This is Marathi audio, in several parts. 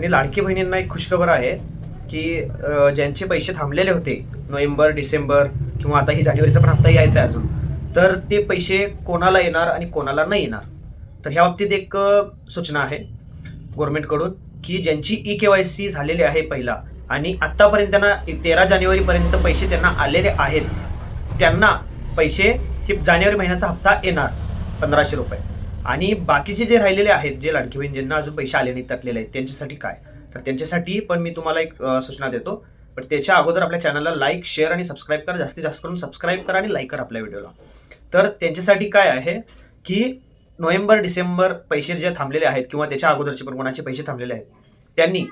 आणि लाडकी बहिणींना एक खुशखबर आहे की ज्यांचे पैसे थांबलेले होते नोव्हेंबर, डिसेंबर किंवा आता ही जानेवारीचा पण हप्ता यायचा आहे अजून, तर ते पैसे कोणाला येणार आणि कोणाला नाही येणार. तर ह्या बाबतीत एक सूचना आहे गव्हर्नमेंटकडून की ज्यांची ई-के-वाय-सी झालेली आहे पहिला आणि आत्तापर्यंत त्यांना 13 जानेवारीपर्यंत पैसे त्यांना आलेले आहेत, त्यांना पैसे हे जानेवारी महिन्याचा हप्ता येणार ₹1500. आणि बाकीचे जे राहिलेले आहेत, जे लाडकी बहीण ज्यांना अजून पैसे आले नाहीत, टाकलेले आहेत, त्यांच्यासाठी काय? तर त्यांच्यासाठी पण मी तुम्हाला एक सूचना देतो. पण त्याच्या अगोदर आपल्या चॅनलला लाईक, शेअर आणि सबस्क्राईब करा. जास्तीत जास्त करून सबस्क्राईब करा आणि लाईक करा आपल्या व्हिडिओला. तर त्यांच्यासाठी काय आहे की नोव्हेंबर, डिसेंबर पैसे जे थांबलेले आहेत किंवा त्याच्या अगोदरचे पण कोणाचे पैसे थांबलेले आहेत, त्यांनी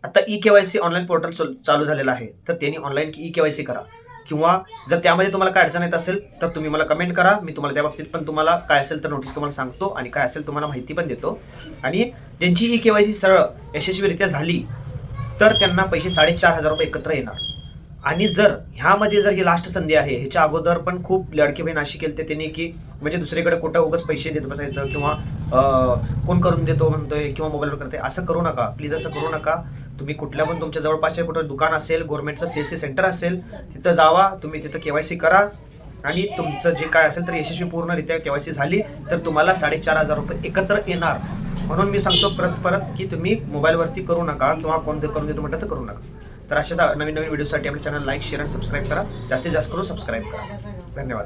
आता ई-के-वाय-सी ऑनलाईन पोर्टल चालू झालेलं आहे, तर त्यांनी ऑनलाईन ई-के-वाय-सी करा. किंवा जर त्यामध्ये तुम्हाला काय अडचण येत असेल तर तुम्ही मला कमेंट करा. मी तुम्हाला त्या बाबतीत पण तुम्हाला काय असेल तर नोटीस तुम्हाला सांगतो आणि काय असेल तुम्हाला माहिती पण देतो. आणि ज्यांची ई-के-वाय-सी सरळ यशस्वीरित्या झाली तर त्यांना पैसे ₹4500 एकत्र येणार. आणि जर ह्यामध्ये जर ही लास्ट संधी आहे, ह्याच्या अगोदर पण खूप लाडकी बहीण अशी केली त्यांनी की म्हणजे दुसरीकडे कुठं उगाच पैसे देत बसायचं किंवा कोण करून देतो म्हणतोय किंवा मोबाईलवर करते, असं करू नका. प्लीज असं करू नका. तुम्ही कुठल्या पण तुमच्या जवळपासचे कुठं दुकान असेल, गव्हर्नमेंटचं CSC सेंटर असेल, तिथं जावा, तुम्ही तिथं के-वाय-सी करा आणि तुमचं जे काय असेल तर यशस्वी पूर्णरित्या के-वाय-सी झाली तर तुम्हाला ₹4500 एकत्र येणार. म्हणून मी सांगतो परत की तुम्ही मोबाईलवरती करू नका किंवा कोण करून देतो म्हटलं तर करू नका. तर अशाच नवीन व्हिडिओसाठी आपल्या चॅनल लाईक, शेअर आणि सबस्क्राईब करा. जास्तीत जास्त करून सबस्क्राईब करा. धन्यवाद.